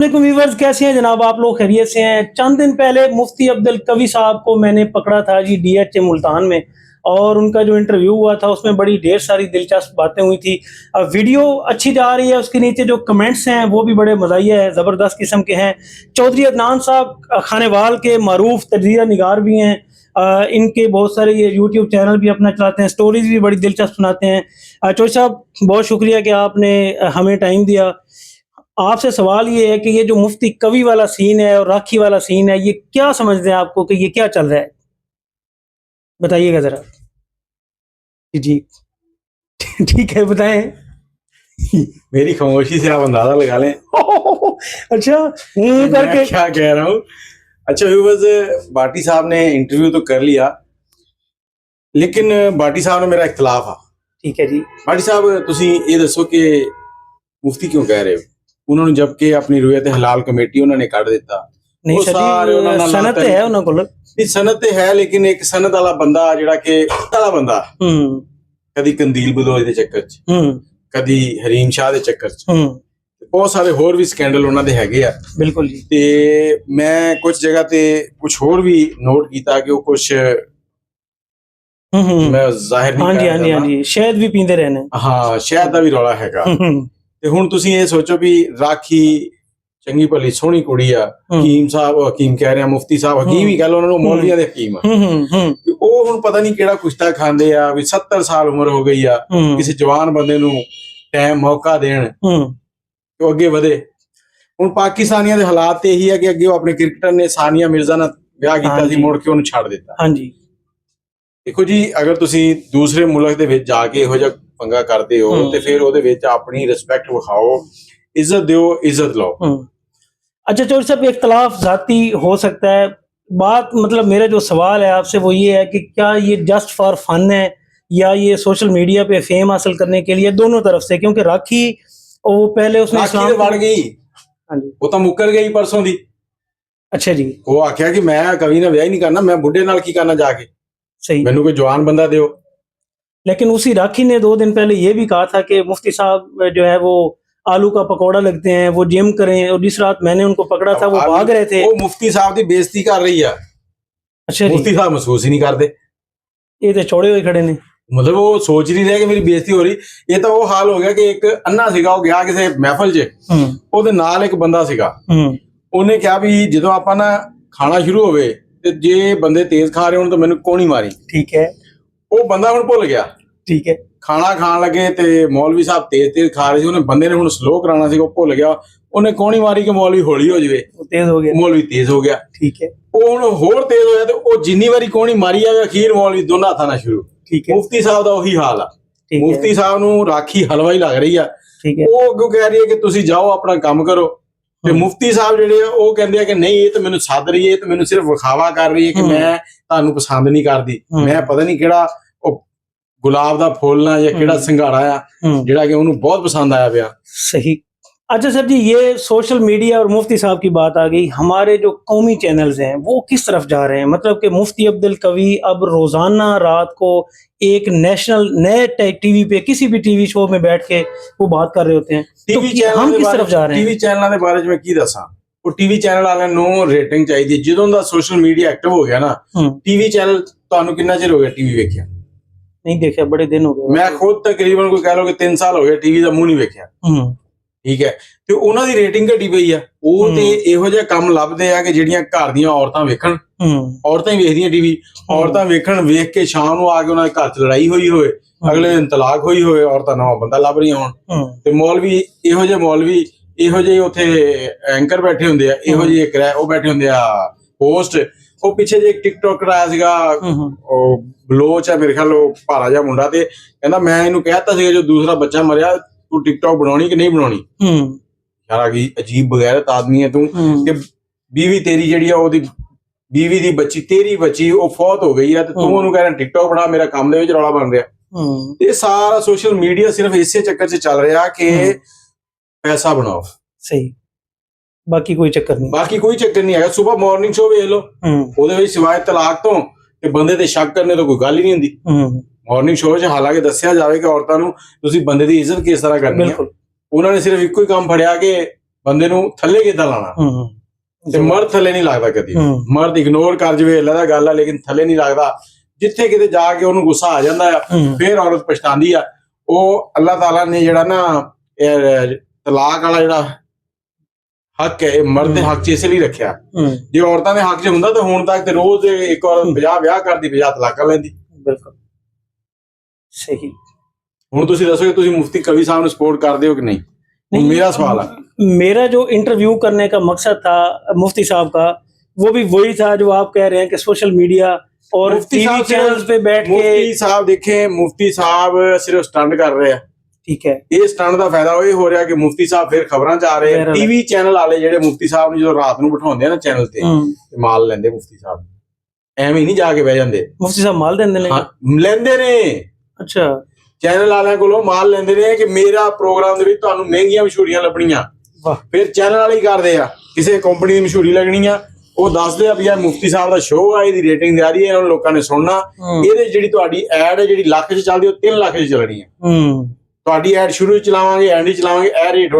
Viewers, कैसे हैं जनाब? आप लोग खैरियत से हैं? चंद दिन पहले मुफ्ती अब्दुल कवी साहब को मैंने पकड़ा था जी DH मुल्तान में, और उनका जो इंटरव्यू हुआ था उसमें बड़ी ढेर सारी दिलचस्प बातें हुई थी। वीडियो अच्छी जा रही है, उसके नीचे जो कमेंट्स हैं वो भी बड़े मज़ाहिया है, ज़बरदस्त किस्म के हैं। चौधरी अदनान साहब खानेवाल के मारूफ तजिया निगार भी हैं। इनके बहुत सारे ये यूट्यूब चैनल भी अपना चलाते हैं, स्टोरीज भी बड़ी दिलचस्प सुनाते हैं। चौधरी साहब, बहुत शुक्रिया कि आपने हमें टाइम दिया। आपसे सवाल ये है कि ये जो मुफ्ती कवि वाला सीन है और राखी वाला सीन है, ये क्या समझते हैं आपको कि ये क्या चल रहा है? बताइएगा जरा। जी ठीक है, बताएं। मेरी खामोशी से आप अंदाजा लगा लें। अच्छा, करके मैं क्या कह रहा हूँ। अच्छा व्यूअर्स, भाटी साहब ने इंटरव्यू तो कर लिया, लेकिन भाटी साहब ने मेरा इख्तलाफ आ। ठीक है जी। भाटी साहब, तुसी ये दसो कि मुफ्ती क्यों कह रहे हो? उन्होंने जबकि अपनी रुयत हलाल कमेटी उन्होंने कट दिता। नहीं वो सारे उन्होंने सर, सनत लाते- है उन्होंने कोल। नहीं, सनत ते है, लेकिन एक सनत वाला बंदा जिहड़ा कि वाला बंदा कदी कंदील बलोच ਦੇ ਚੱਕਰ 'ਚ, ਕਦੀ ਹਰੀਮ ਸ਼ਾਹ ਦੇ ਚੱਕਰ 'ਚ, ਬਹੁਤ ਸਾਰੇ ਹੋਰ ਵੀ ਸਕੈਂਡਲ ਉਹਨਾਂ ਦੇ ਹੈਗੇ ਆ। ਬਿਲਕੁਲ ਜੀ। ਤੇ ਮੈਂ ਕੁਝ ਜਗ੍ਹਾ ਤੇ ਕੁਝ ਹੋਰ ਵੀ ਨੋਟ ਕੀਤਾ ਕਿ ਉਹ ਕੁਝ ਮੈਂ ਜ਼ਾਹਿਰ ਨਹੀਂ ਹਾਂਜੀ ਹਾਂਜੀ ਹਾਂਜੀ, ਸ਼ਾਇਦ ਵੀ ਪੀਂਦੇ ਰਹੇ ਨੇ। ਹਾਂ, ਸ਼ਾਇਦ ਦਾ ਵੀ ਰੌਲਾ ਹੈਗਾ। ਤੇ ਹੁਣ ਤੁਸੀਂ ਇਹ ਸੋਚੋ ਵੀ ਰਾਖੀ ਚੰਗੀ ਭਲੀ ਸੋਹਣੀ ਕੁੜੀ ਆ, ਹਕੀਮ ਸਾਹਿਬ, ਹਕੀਮ ਕਹਿ ਰਿਹਾ, ਮੁਫਤੀ ਸਾਹਿਬ ਹਕੀਮ ਹੀ ਕਹਿ ਲਓ, ਉਹਨਾਂ ਨੂੰ ਮੌਲਵੀਆਂ ਦੇ ਹਕੀਮ ਆ। ਤੇ ਉਹ ਹੁਣ ਪਤਾ ਨਹੀਂ ਕਿਹੜਾ ਕੁਸ਼ਤਾ ਖਾਂਦੇ ਆ ਵੀ 70 ਸਾਲ ਉਮਰ ਹੋ ਗਈ ਆ, ਕਿਸੇ ਜਵਾਨ ਬੰਦੇ ਨੂੰ ਟਾਈਮ ਮੌਕਾ ਦੇਣ ਤੇ ਉਹ ਅੱਗੇ ਵਧੇ। ਹੁਣ ਪਾਕਿਸਤਾਨੀਆਂ ਦੇ ਹਾਲਾਤ ਤੇ ਇਹੀ ਹੈ ਕਿ ਅੱਗੇ ਉਹ ਆਪਣੇ ਕ੍ਰਿਕਟਰ ਨੇ ਸਾਨੀਆ ਮਿਰਜ਼ਾ ਨਾਲ ਵਿਆਹ ਕੀਤਾ ਸੀ, ਮੁੜ ਕੇ ਉਹਨੂੰ ਛੱਡ ਦਿੱਤਾ। ਹਾਂਜੀ, ਦੇਖੋ ਜੀ, ਅਗਰ ਤੁਸੀਂ ਦੂਸਰੇ ਮੁਲਕ ਦੇ ਵਿੱਚ ਜਾ ਕੇ ਇਹੋ ਜਿਹਾ ਪੰਗਾ ਕਰਦੇ ਹੋ ਤੇ ਫਿਰ ਉਹਦੇ ਵਿੱਚ ਆਪਣੀ ਰਿਸਪੈਕਟ ਵਿਖਾਓ, इज्जत दो, इज्जत लो। अच्छा चौधरी साहब, इख्तलाफ जाती हो सकता है, बात मतलब मेरा जो सवाल है आपसे वो ये है कि क्या ये जस्ट फॉर फन है या ये सोशल मीडिया पे फेम हासिल करने के लिए? दोनों तरफ से, क्योंकि राखी वो पहले उसने राखी बन गई। हाँ जी, वो तो मुकर गई परसों दी। अच्छा जी। वो आख्या कि मैं कभी ना ब्याह नहीं करना, मैं बुढ़े नाल की करना जाके, सही, मैनू कोई जवान बंदा दो। लेकिन उसी राखी ने 2 दिन पहले ये भी कहा था कि मुफ्ती साहब जो है वो आलू का पकौड़ा लगते हैं, वो जिम करें, और जिस रात मैंने उनको पकड़ा था वो भाग रहे थे। वो मुफ्ती साहब की बेइज्जती कर रही है। अच्छा, मुफ्ती साहब महसूस ही नहीं करते, ये तो छोड़े हुए खड़े ने। मतलब वो सोच नहीं रहे कि मेरी बेइज्जती हो रही। ये तो वो हाल हो गया कि एक अन्ना सीगा, वो गया किसी महफल 'ਚ, ਉਹਦੇ ਨਾਲ ਇੱਕ ਬੰਦਾ ਸੀਗਾ। ਉਹਨੇ ਕਿਹਾ ਵੀ ਜਦੋਂ ਆਪਾਂ ਨਾ ਖਾਣਾ ਸ਼ੁਰੂ ਹੋਵੇ ਤੇ ਜੇ ਬੰਦੇ ਤੇਜ਼ ਖਾ ਰਹੇ ਹੋਣ ਤਾਂ ਮੈਨੂੰ ਕੋਣੀ ਮਾਰੀ। ਠੀਕ ਹੈ। ਉਹ ਬੰਦਾ ਹੁਣ ਭੁੱਲ ਗਿਆ। ਠੀਕ ਹੈ। ਖਾਣਾ ਖਾਣ ਲੱਗੇ ਤੇ ਮੌਲਵੀ ਸਾਹਿਬ ਤੇਜ਼ ਖਾ ਰਹੇ ਸੀ, ਉਹਨੇ ਬੰਦੇ ਨੇ ਹੁਣ ਸਲੋ ਕਰਾਉਣਾ ਸੀ, ਉਹ ਭੁੱਲ ਗਿਆ। ਉਹਨੇ ਕੋਣੀ ਮਾਰੀ ਕਿ ਮੌਲਵੀ ਹੌਲੀ ਹੋ ਜਾਵੇ, ਤੇਜ਼ ਹੋ ਗਿਆ, ਮੌਲਵੀ ਤੇਜ਼ ਹੋ ਗਿਆ। ਠੀਕ ਹੈ। ਉਹ ਹੁਣ ਹੋਰ ਤੇਜ਼ ਹੋਇਆ ਤੇ ਉਹ ਜਿੰਨੀ ਵਾਰੀ ਕੋਣੀ ਮਾਰੀ ਜਾਵੇ, ਅਖੀਰ ਮੌਲਵੀ ਦੋਨਾਂ ਹੱਥਾਂ ਨਾਲ ਸ਼ੁਰੂ। ਠੀਕ ਹੈ। ਮੁਫਤੀ ਸਾਹਿਬ ਦਾ ਉਹੀ ਹਾਲ ਆ। ਮੁਫਤੀ ਸਾਹਿਬ ਨੂੰ ਰਾਖੀ ਹਲਵਾ ਹੀ ਲੱਗ ਰਹੀ ਆ। ਠੀਕ ਹੈ। ਉਹ ਅੱਗੋਂ ਕਹਿ ਰਹੀ ਹੈ ਕਿ ਤੁਸੀਂ ਜਾਓ ਆਪਣਾ ਕੰਮ ਕਰੋ, ਤੇ ਮੁਫਤੀ ਸਾਹਿਬ ਜਿਹੜੇ ਆ ਉਹ ਕਹਿੰਦੇ ਆ ਕਿ ਨਹੀਂ, ਇਹ ਤਾਂ ਮੈਨੂੰ ਸੱਦ ਰਹੀ ਹੈ, ਇਹ ਤਾਂ ਮੈਨੂੰ ਸਿਰਫ ਵਿਖਾਵਾ ਕਰ ਰਹੀ ਹੈ ਕਿ ਮੈਂ ਤੁਹਾਨੂੰ ਪਸੰਦ ਨਹੀਂ ਕਰਦੀ, ਮੈਂ ਪਤਾ ਨਹੀਂ ਕਿਹੜਾ गुलाब दा फूल या केड़ा सिंगाड़ा आ जेड़ा कि उन्होंने बहुत पसंद आया पिया। सही। अच्छा सर जी, ये सोशल मीडिया और मुफ्ती साहब की बात आ गई, हमारे जो कौमी चैनल्स हैं वो किस तरफ जा रहे हैं? मतलब कि मुफ्ती अब्दुल कवी अब रोजाना रात को एक नेशनल नए टीवी पे किसी भी टीवी शो में बैठ के वो बात कर रहे होते हैं, टीवी तो हम किस तरफ जा रहे हैं? टीवी चैनलों के बारे में की दसा, वो टीवी चैनल वाले नो रेटिंग चाहिए। ਜਦੋਂ ਦਾ सोशल मीडिया एक्टिव हो गया ना, टीवी चैनल ਤੁਹਾਨੂੰ ਕਿੰਨਾ ਚਿਰ ਹੋ ਗਿਆ टीवी ਵੇਖਿਆ? नहीं देखा, बड़े दिन हो गए। मैं खुद तकरीबन कोई कह लो कि 3 साल हो गए टीवी ਦਾ ਮੂੰਹ ਨਹੀਂ ਵੇਖਿਆ। ਠੀਕ ਹੈ। ਤੇ ਉਹਨਾਂ ਦੀ ਰੇਟਿੰਗ ਘਟੀ ਪਈ ਆ। ਉਹ ਤੇ ਇਹੋ ਜਿਹਾ ਕੰਮ ਲੱਭਦੇ ਆ ਕਿ ਜਿਹੜੀਆਂ ਘਰ ਦੀਆਂ ਔਰਤਾਂ ਵੇਖਣ, ਔਰਤਾਂ ਹੀ ਵੇਖਦੀਆਂ ਟੀਵੀ, ਔਰਤਾਂ ਵੇਖਣ, ਵੇਖ ਕੇ ਸ਼ਾਮ ਨੂੰ ਆ ਕੇ ਉਹਨਾਂ ਦੇ ਘਰ 'ਚ ਲੜਾਈ ਹੋਈ ਹੋਵੇ, ਅਗਲੇ ਦਿਨ ਤਲਾਕ ਹੋਈ ਹੋਵੇ, ਔਰਤਾਂ ਨਵਾਂ ਬੰਦਾ ਲੱਭ ਰਹੀਆਂ ਹੋਣ। ਤੇ ਮੌਲਵੀ ਇਹੋ ਜਿਹੇ ਉੱਥੇ ਐਂਕਰ ਬੈਠੇ ਹੁੰਦੇ ਆ, ਇਹੋ ਜਿਹੇ ਇੱਕ ਉਹ ਬੈਠੇ ਹੁੰਦੇ ਆ ਹੋਸਟ। ਉਹ ਪਿੱਛੇ ਜੇ ਇੱਕ ਟਿਕਟੋਕਰ ਆਇਆ ਸੀਗਾ, ਉਹ ਬਲੋਚ ਹੈ ਮੇਰੇ ਖਿਆਲ, ਉਹ ਭਾਰਾ ਜਿਹਾ ਮੁੰਡਾ, ਤੇ ਕਹਿੰਦਾ ਮੈਂ ਇਹਨੂੰ ਕਹਿਤਾ ਸੀਗਾ ਜੋ ਦੂਸਰਾ ਬੱਚਾ ਮਰਿਆ, ਤੂੰ ਟਿਕਟੋਕ ਬਣਾਉਣੀ ਕਿ ਨਹੀਂ ਬਣਾਉਣੀ? ਯਾਰ ਆ ਅਜੀਬ ਬਗੈਰਤ ਆਦਮੀ ਹੈ ਤੂੰ, ਕਿ ਬੀਵੀ ਤੇਰੀ ਜਿਹੜੀ ਆ, ਉਹਦੀ ਬੀਵੀ ਦੀ ਬੱਚੀ, ਤੇਰੀ ਬੱਚੀ ਉਹ ਫੌਤ ਹੋ ਗਈ ਆ, ਤੇ ਤੂੰ ਉਹਨੂੰ ਕਹਿ ਰਿਹਾ ਟਿਕਟੋਕ ਬਣਾ, ਮੇਰਾ ਕੰਮ ਦੇ ਵਿੱਚ ਰੌਲਾ ਬਣ ਰਿਹਾ। ਇਹ ਸਾਰਾ ਸੋਸ਼ਲ ਮੀਡੀਆ ਸਿਰਫ ਇਸੇ ਚੱਕਰ 'ਚ ਚੱਲ ਰਿਹਾ ਕਿ ਪੈਸਾ ਬਣਾਓ। ਸਹੀ, ਬਾਕੀ ਕੋਈ ਚੱਕਰ ਨਹੀਂ, ਬਾਕੀ ਕੋਈ ਚੱਕਰ ਨਹੀਂ ਹੈਗਾ। ਸੁਬਹ ਮਾਰਨਿੰਗ ਸ਼ੋ ਵੇਖ ਲਓ, ਉਹਦੇ ਵਿੱਚ ਸਿਵਾਏ ਤਲਾਕ ਤੋਂ ਤੇ ਬੰਦੇ ਤੇ ਸ਼ੱਕ ਕਰਨੇ ਤੋਂ ਕੋਈ ਗੱਲ ਹੀ ਨਹੀਂ ਹੁੰਦੀ। ਮਾਰਨਿੰਗ ਸ਼ੋ 'ਚ ਹਾਲਾਂਕਿ ਦੱਸਿਆ ਜਾਵੇ ਕਿ ਔਰਤਾਂ ਨੂੰ ਤੁਸੀਂ ਬੰਦੇ ਦੀ ਇੱਜ਼ਤ ਕਿਸ ਤਰ੍ਹਾਂ ਕਰਨੀ ਹੈ, ਉਹਨਾਂ ਨੇ ਸਿਰਫ ਇੱਕੋ ਹੀ ਕੰਮ ਫੜਿਆ ਕਿ ਬੰਦੇ ਨੂੰ ਥੱਲੇ ਕਿੱਦਾਂ ਲਾਣਾ ਤੇ ਮਰਦ ਥੱਲੇ ਨਹੀਂ ਲੱਗਦਾ ਕਦੀ ਮਰਦ ਇਗਨੋਰ ਕਰ ਜਵੇ ਅੱਲਾ ਗੱਲ ਆ ਲੇਕਿਨ ਥੱਲੇ ਨਹੀਂ ਲੱਗਦਾ ਜਿੱਥੇ ਕਿਤੇ ਜਾ ਕੇ ਉਹਨੂੰ ਗੁੱਸਾ ਆ ਜਾਂਦਾ ਆ ਫਿਰ ਔਰਤ ਪਛਤਾਉਂਦੀ ਆ ਉਹ ਅੱਲਾਹ ਤਾਲਾ ਨੇ ਜਿਹੜਾ ਨਾ ਤਲਾਕ ਵਾਲਾ ਜਿਹੜਾ ਹੱਕ ਹੈ ਮਰਦ ਦੇ ਹੱਕ 'ਚ ਇਸ ਲਈ ਰੱਖਿਆ ਜੇ ਔਰਤਾਂ ਦੇ ਹੱਕ 'ਚ ਹੁੰਦਾ ਤਾਂ ਹੁਣ ਤੱਕ ਤੇ ਰੋਜ਼ ਇੱਕ ਔਰਤ 50 ਵਿਆਹ ਕਰਦੀ 50 ਤਲਾਕਾਂ ਲੈਂਦੀ ਬਿਲਕੁਲ ਸਹੀ ਹੁਣ ਤੁਸੀਂ ਦੱਸੋ ਕਿ ਤੁਸੀਂ ਮੁਫਤੀ ਕਵੀ साहब ਨੂੰ सपोर्ट करते हो कि नहीं मेरा सवाल है मेरा जो इंटरव्यू करने का मकसद था मुफ्ती साहब का वो भी वही था जो आप कह रहे हैं कि सोशल मीडिया और टीवी चैनल्स पे बैठ के मुफ्ती साहब देखें मुफ्ती साहब सिर्फ स्टंट कर रहे हैं ठीक है ਇਹ ਸਟੰਟ ਦਾ ਫਾਇਦਾ ਉਹ ਹੋ ਰਿਹਾ ਕਿ ਮੁਫਤੀ ਸਾਹਿਬ ਫਿਰ ਖਬਰਾਂ 'ਚ ਆ ਰਹੇ ਆ ਟੀਵੀ ਚੈਨਲ ਵਾਲੇ ਜਿਹੜੇ ਮੁਫਤੀ ਸਾਹਿਬ ਨੂੰ ਜਦੋਂ ਰਾਤ ਨੂੰ ਬਿਠਾਉਂਦੇ ਆ ਨਾ ਚੈਨਲ ਤੇ ਮਾਲ ਲੈਂਦੇ ਮੁਫਤੀ ਸਾਹਿਬ ਐਵੇਂ ਨਹੀਂ ਜਾ ਕੇ ਬਹਿ ਜਾਂਦੇ ਮੁਫਤੀ ਸਾਹਿਬ ਮਾਲ ਦਿੰਦੇ ਨੇ ਲੈਂਦੇ ਨੇ ਅੱਛਾ ਚੈਨਲ ਵਾਲਿਆਂ ਕੋਲੋਂ ਮਾਲ ਲੈਂਦੇ ਨੇ ਕਿ ਮੇਰਾ ਪ੍ਰੋਗਰਾਮ ਦੇ ਵਿੱਚ ਤੁਹਾਨੂੰ ਮਹਿੰਗੀਆਂ ਮਸ਼ਹੂਰੀਆਂ ਲੱਭਣੀਆਂ ਫਿਰ ਚੈਨਲ ਵਾਲੇ ਹੀ ਕਰਦੇ ਆ ਕਿਸੇ ਕੰਪਨੀ ਦੀ ਮਸ਼ਹੂਰੀ ਲੱਗਣੀ ਆ ਉਹ ਦੱਸਦੇ ਆ ਵੀ ਇਹ ਮੁਫਤੀ ਸਾਹਿਬ ਦਾ ਸ਼ੋਅ ਆ ਇਹਦੀ ਰੇਟਿੰਗ ਜਾ ਰਹੀ ਹੈ ਉਹਨਾਂ ਲੋਕਾਂ ਨੇ ਸੁਣਨਾ ਇਹਦੇ ਜਿਹੜੀ ਤੁਹਾਡੀ ਐਡ ਹੈ ਜਿਹੜੀ ਲੱਖ 'ਚ ਚੱਲਦੀ ਉਹ 3 ਲੱਖ 'ਚ ਚੱਲਣੀ ਹੈ ਤੁਹਾਡੀ ਐਡ ਸ਼ੁਰੂ 'ਚ ਚਲਾਵਾਂਗੇ ਐਂਡ 'ਚ ਚਲਾਵਾਂਗੇ ਇਹ ਰੇਟ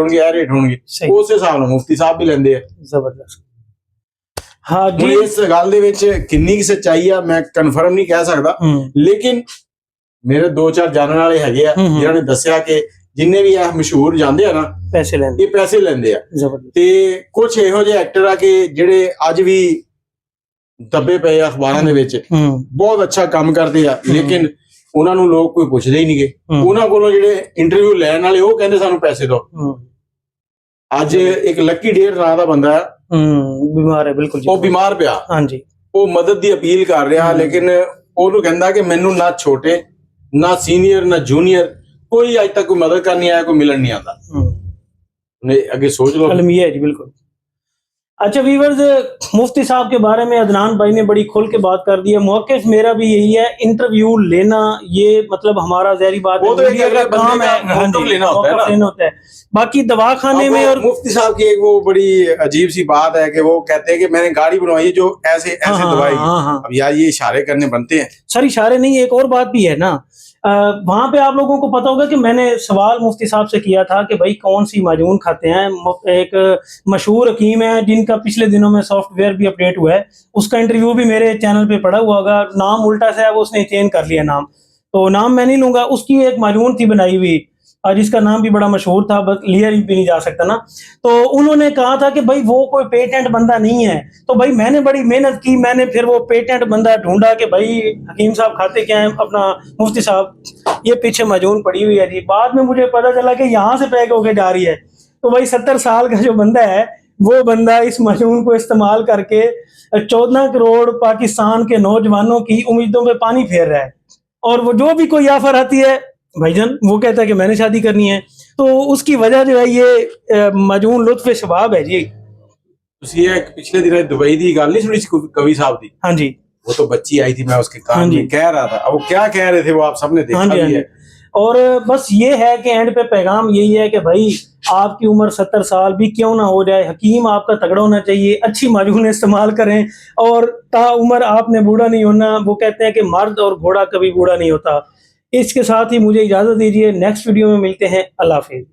ਹੋਣਗੇ ਉਸੇ ਹਿਸਾਬ ਨਾਲ ਮੁਫਤੀ ਸਾਹਿਬ ਵੀ ਲੈਂਦੇ ਆ ਜ਼ਬਰਦਸਤ ਹਾਂ ਜੀ ਇਸ ਗੱਲ ਦੇ ਵਿੱਚ ਕਿੰਨੀ ਕੀ ਸੱਚਾਈ ਆ ਮੈਂ ਕਨਫਰਮ ਨਹੀਂ ਕਹਿ ਸਕਦਾ ਲੇਕਿਨ ਮੇਰੇ 2-4 ਜਾਣਨ ਵਾਲੇ ਹੈਗੇ ਆ ਜਿਨ੍ਹਾਂ ਨੇ ਦੱਸਿਆ ਕਿ ਜਿੰਨੇ ਵੀ ਆ ਮਸ਼ਹੂਰ ਜਾਂਦੇ ਆ ਨਾ ਪੈਸੇ ਲੈਂਦੇ ਇਹ ਪੈਸੇ ਲੈਂਦੇ ਆ ਤੇ ਕੁਝ ਇਹੋ ਜਿਹੇ ਐਕਟਰ ਆ ਕਿ ਜਿਹੜੇ ਅੱਜ ਵੀ ਦੱਬੇ ਪਏ ਆ ਅਖਬਾਰਾਂ ਦੇ ਵਿੱਚ ਬਹੁਤ ਅੱਛਾ ਕੰਮ ਕਰਦੇ ਆ ਲੇਕਿਨ ਉਹਨਾਂ ਨੂੰ ਲੋਕ ਕੋਈ ਪੁੱਛਦੇ ਹੀ ਨਹੀਂਗੇ ਉਹਨਾਂ ਕੋਲੋਂ ਜਿਹੜੇ ਇੰਟਰਵਿਊ ਲੈਣ ਵਾਲੇ ਉਹ ਕਹਿੰਦੇ ਸਾਨੂੰ ਪੈਸੇ ਦਿਓ ਅੱਜ ਇੱਕ ਲੱਕੀ ਡੇਰ ਨਾਂ ਦਾ ਬੰਦਾ ਬਿਮਾਰ ਹੈ ਬਿਲਕੁਲ ਉਹ ਬਿਮਾਰ ਪਿਆ ਹਾਂਜੀ ਉਹ ਮਦਦ ਦੀ ਅਪੀਲ ਕਰ ਰਿਹਾ ਲੇਕਿਨ ਉਹਨੂੰ ਕਹਿੰਦਾ ਕਿ ਮੈਨੂੰ ਨਾ ਛੋਟੇ ਨਾ ਸੀਨੀਅਰ ਨਾ जूनियर कोई आज तक कोई मदद करने आया कोई मिलन नहीं आता आगे सोच लो अलमिया है जी बिल्कुल अच्छा वीवर्स मुफ्ती साहब के बारे में अदनान भाई ने बड़ी खुल के बात कर दी है मौक़िफ़ मेरा भी यही है इंटरव्यू लेना ये मतलब हमारा ज़ाहिर बात है मीडिया का काम है लेना होता है बाकी दवाखाने में और मुफ्ती साहब की एक वो बड़ी अजीब सी बात है कि वो कहते हैं कि मैंने गाड़ी बनवाई है जो ऐसे दवाई अब यार ये इशारे करने बनते हैं सर इशारे नहीं एक और बात भी है ना वहां पे आप लोगों को पता होगा कि मैंने सवाल मुफ्ती साहब से किया था कि भाई कौन सी माजून खाते हैं एक मशहूर हकीम है जिनका पिछले दिनों में सॉफ्टवेयर भी अपडेट हुआ है उसका इंटरव्यू भी मेरे चैनल पे पड़ा हुआ होगा नाम उल्टा सा है वो उसने चेंज कर लिया नाम तो नाम मैं नहीं लूंगा उसकी एक माजून थी बनाई हुई और जिसका नाम भी बड़ा मशहूर था बस लिया भी नहीं जा सकता ना तो उन्होंने कहा था कि भाई वो कोई पेटेंट बंदा नहीं है तो भाई मैंने बड़ी मेहनत की मैंने फिर वो पेटेंट बंदा ढूंढा कि भाई हकीम साहब खाते क्या है अपना मुफ्ती साहब ये पीछे मजून पड़ी हुई है जी बाद में मुझे पता चला कि यहाँ से पैक होके जा रही है तो भाई 70 साल का जो बंदा है वो बंदा इस मजून को इस्तेमाल करके 14 करोड़ पाकिस्तान के नौजवानों की उम्मीदों पे पानी फेर रहा है और वो जो भी कोई ऑफर आती है भाईजान वो कहता है कि मैंने शादी करनी है तो उसकी वजह जो है ये मजून लुत्फ शबाब है जी ਤੁਸੀਂ ਇਹ ਪਿਛਲੇ ਦਿਨਾਂ ਦੁਬਈ ਦੀ ਗੱਲ नहीं सुनी कवि साहब दी हाँ जी वो तो बच्ची आई थी मैं उसके कान में कह रहा था अब वो क्या कह रहे थे वो आप सबने देखा भी है और बस ये है कि एंड पे पैगाम यही है कि भाई आपकी उम्र 70 साल भी क्यों ना हो जाए हकीम आपका तगड़ा होना चाहिए अच्छी माजून इस्तेमाल करें और ताउम्र आपने बूढ़ा नहीं होना वो कहते हैं कि मर्द और घोड़ा कभी बूढ़ा नहीं होता इसके साथ ही मुझे इजाज़त दीजिए नेक्स्ट वीडियो में मिलते हैं अल्लाह हाफिज़।